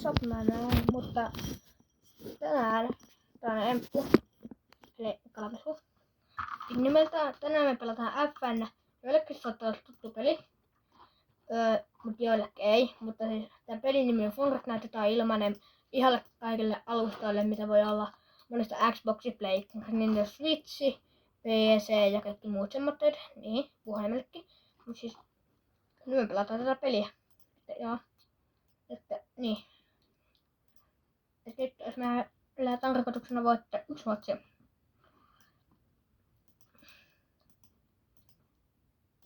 Sopmaan näin, mutta tänään tällainen emppu kalapesu. Nimeltään tänään me pelataan FN. Joillekin saattaa olla tuttu peli, mutta joillekin ei. Mutta siis tämä pelin nimi on Fortnite, jota on ilmainen ihan kaikille alustoille, mitä voi olla monesta Xboxi, Play, Nintendo Switchi, PC ja kaikki muut semmoitteet. Niin, puhelimellekin. Mutta siis nyt me pelataan tätä peliä. Joo. Että niin. Ja nyt jos meillä tarkoituksena voittaa 1 matsi.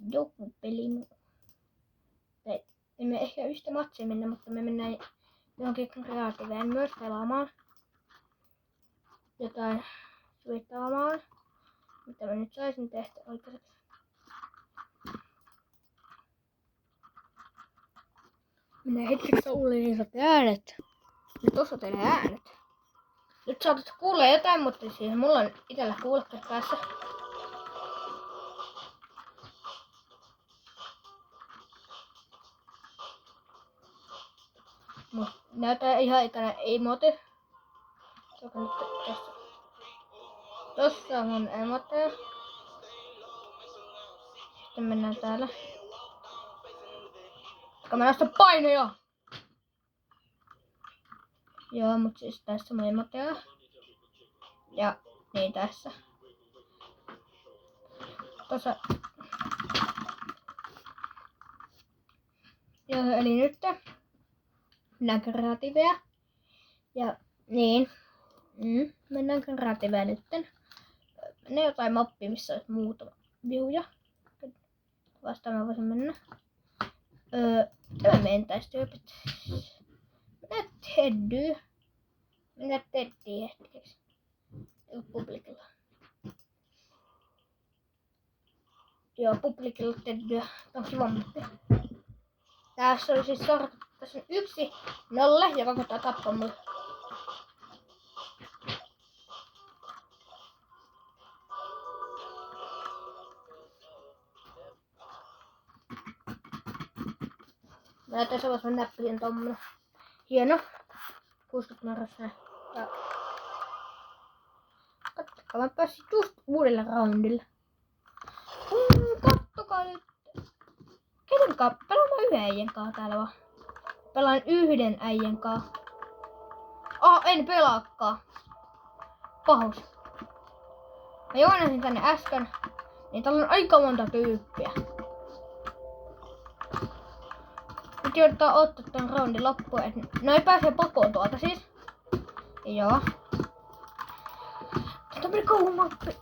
Joku peli. Tai emme ehkä yhtä matsia mennä, mutta me mennään johonkin kreatiiveen myös pelaamaan. Jotain suittaamaan. Mitä mä nyt saisin tehty oikeaseksi. Minä hetkeksi kuulen niin saatte äänet. Ja tossa teille äänet. Nyt saatatte kuulla jotain, mutta siis mulla on itellä kuulokkeet päässä. Mut näyttää ihan ikäinen emote. Joka nyt tossa. Tossa on mun emote. Sitten mennään täällä. Mä nostan painoja! Joo, mut siis tässä mun emotea. Ja niin tässä. Tossa. Joo, eli nyt mennään kreatiivea. Ja niin. Mennään kreatiivea nytten. Mennään jotain mappia, missä olisi muutama viuja. Vastaan mä voisin mennä. Tämä mentäis tyypit. Mennään Teddy. Mennään Teddyä hetkeksi. Publicilla. Joo, publicilla Teddyä. Tää on kiva mappi. Tässä oli siis tässä on 1, 0, joka koittaa tappaa mulle. Mä tässä vaiheessa näppäsin tommonen. Hieno. 60 marrassa. Ja kattokaa, mä pääsin just uudelle roundille. Kattokaa nyt. Kenen kaa? Pelaan mä yhden äijän kaa täällä vaan. Pelaan yhden äijän kaa. En pelaakaan. Pahus. Mä joinasin tänne äsken. Niin täällä on aika monta tyyppiä. Nyt joudutaan ottaa ton roundin loppuun, et noi pääsee pakoon tuolta siis. Joo. Tätä meni koulumappi.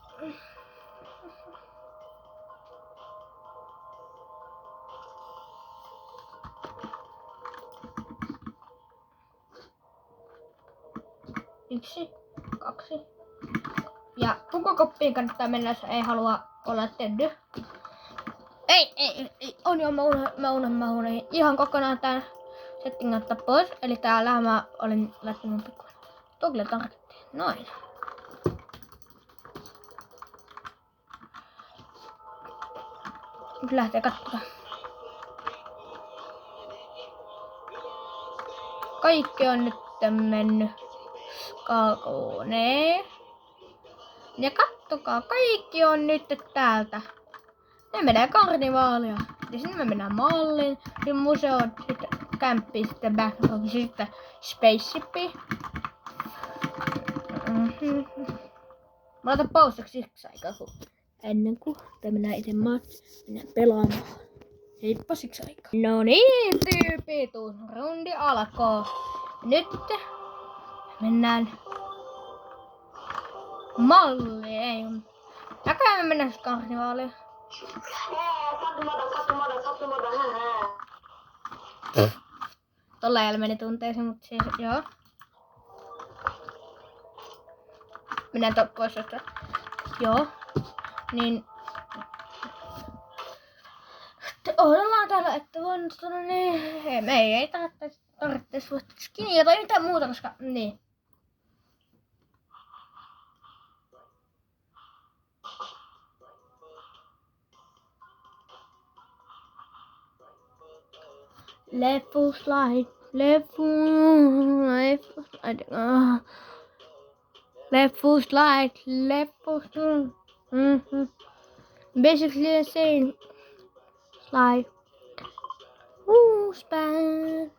Yksi, 2. Ja pukokoppiin kannattaa mennä, jos ei halua olla Teddy. Ei. On jo, mä unohdin ihan kokonaan tän setting ottaa pois. Eli täällä mä olin laittanut mun pikkuinen. Tuo kyllä tarkoittiin. Noin. Nyt lähtee katsomaan. Kaikki on nyt mennyt kakoneen. Ja kattokaa, kaikki on nyt täältä. Ne menee karnivaalia. Ja sinne me mennään malliin. Sitten museoon, sitten kämppiin, sitten backroom, sitten spaceshipiin. Mä laitan pausaksi siksi aikaa, ennen kuin mennään itse mennään pelaamaan. Heippa siksi aikaa. No niin, tyypit, roundi alkoi. Nyt mennään malliin. Näköjään me mennään karnivaaliin. Tolla ei meni tunteeseen, mutta siis joo. Mennään pois tästä. Joo. Niin. Odotellaan täällä, että voin niin. Me ei tarvitse voittaa skiniä tai mitään muuta, koska niin. Left full slide. Left slide, basically the same slide. Span.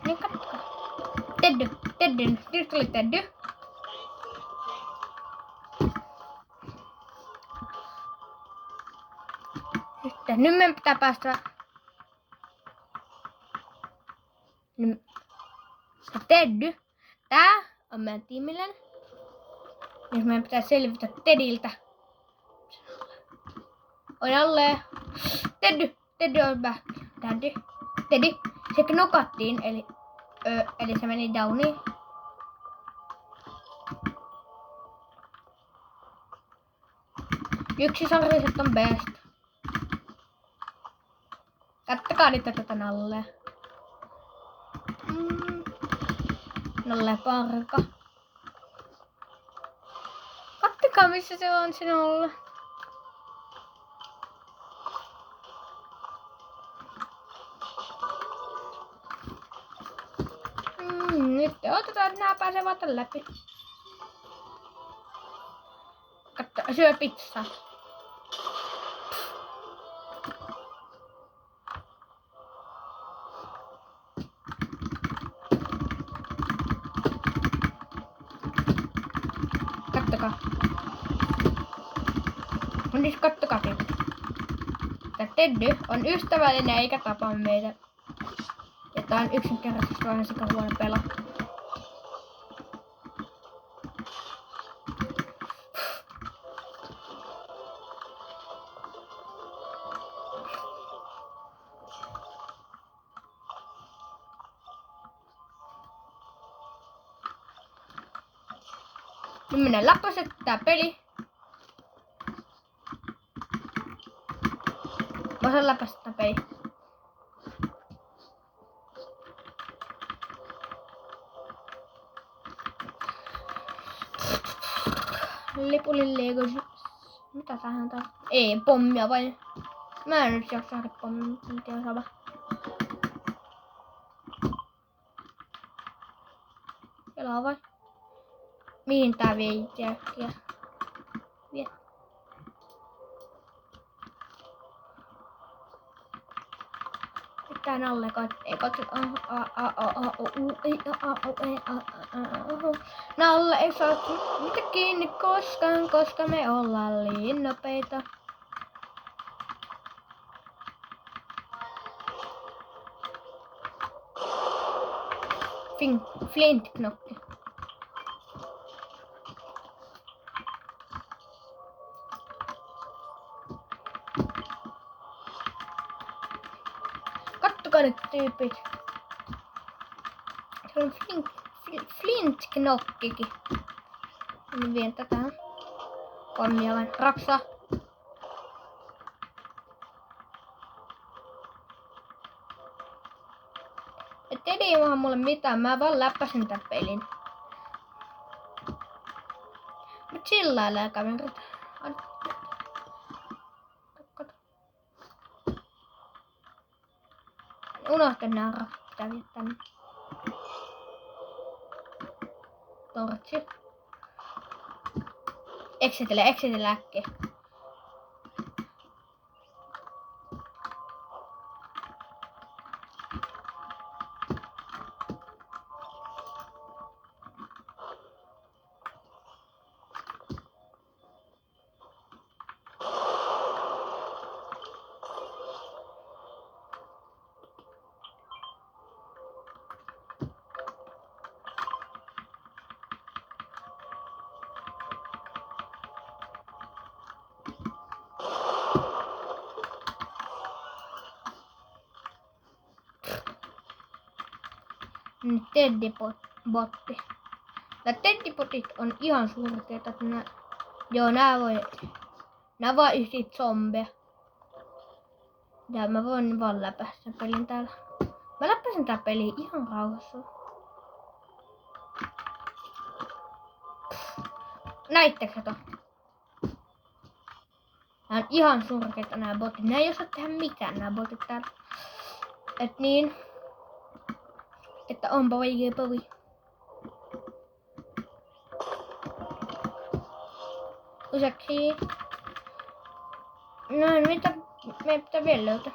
Niin katsokaa. Teddy. Nyt tuli Teddy. Nyt meidän pitää päästä. Teddy. Tää on meidän tiimillinen. Nyt meidän pitää selvitä Teddiltä. On alle. Teddy on back. Teddy. Se knokattiin, eli se meni downiin. Yksisarviset on best. Kattokaa nyt tätä nallee. Nalle parka. Kattokaa missä se on se nalle. Nyt otetaan, että nää pääsee vaan tän läpi. Katso, syö pizzaa. Kattokaa. Nyt kattokaa. Tää Teddy on ystävällinen eikä tapa meitä. Ja tää on yksinkertaisesti vähän sika huono pela. Nyt mennään läpäiset tää peli. Mä saan läpäistä tää peli. Lipuli. Mitä tähän taas? Ei, pommia vai? Mä en nyt jaksa saada pommia, mutta on sama. Kelaa vai? Mihin tää vie jälkiä? Vie. Tän alle ei katso. Nalle ei saa mitä kiinni koskaan, koska me ollaan liian nopeita. Flint-knoppi. Kattokaa nyt tyypit. Se on Flint-knoppikin. Nyt vien tätä. Pommia vain. Raksa. Et ei vaan mulle mitään. Mä vaan läppäsin tän pelin. Mut chillailee kaverit. Unohta nää raksit. Pitää viedä tänne. Tortsi. Exitele äkkiä. Teddy-botti. Tää Teddy-botit on ihan surkeita. Nää vaan yhtä zombeja. Ja mä voin vaan läpäistä pelin täällä. Mä läpäisin tää peli ihan rauhassa. Näittekö to? Nää on ihan surkeita nää botit. Nää ei osaa tehdä mitään nää botit täällä. Et niin. Että onpa vaikea povi. Lisäksi. No mitä meidän pitää vielä löytää?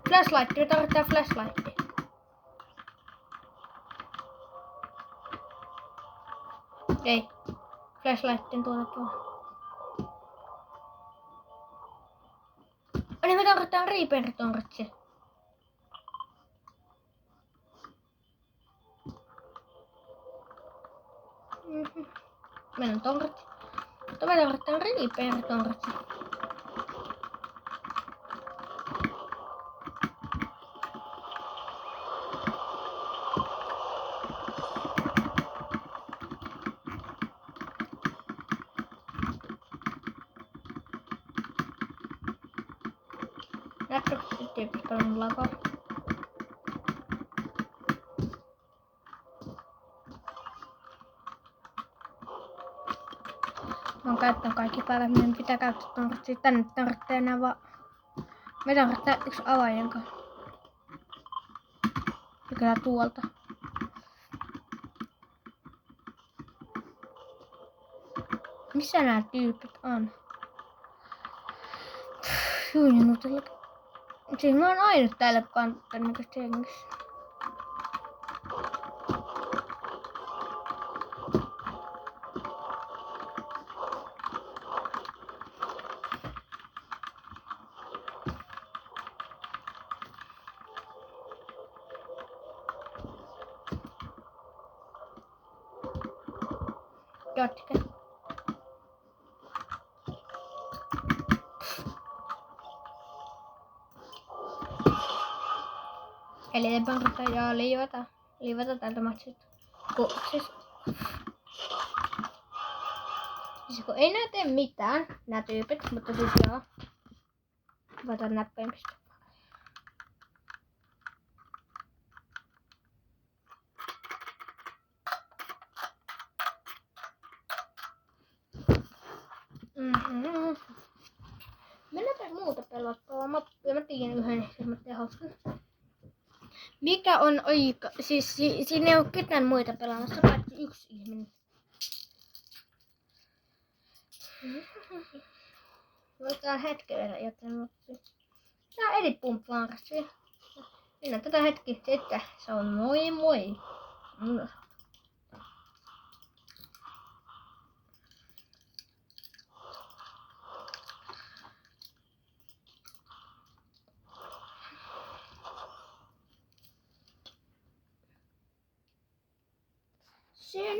Flashlight, me tarvitaan flashlight. Ei. Flashlightin tuolla tuolla. Niin me tarvitaan Reaper-tortsi. Meillä on tortsi. Mutta me tarvitaan Reaper-tortsi. Näyttääkö tyyppi paljon lakaa? Mä oon käyttänyt kaikki päälle, meidän pitää käyttää tortsia. Tänne tarvitsee enää vaan. Me tarvitsee yksi avaajanka. Ja kyllä tuolta. Missä nämä tyypit on? Juinutella. Siis mä oon ainut täällä panttanäköistä hengissä. Jatka. Eli te pankata ja liivata tältä matsilta. Siis kun ei nää tee mitään, nää tyypit, mutta siis joo. Vataan näppäimistä. Mennään muuta pelottaa. Mä tiedän yhden semmoisen hauskan. Mikä on aika? Siis siinä ei oo ketään muita pelaamassa, paitsi yksi ihminen. Voidaan hetken vielä joten loppuun. Tää eri pumppaarasi. Mennään tätä hetki sitten. Se on moi moi. Sen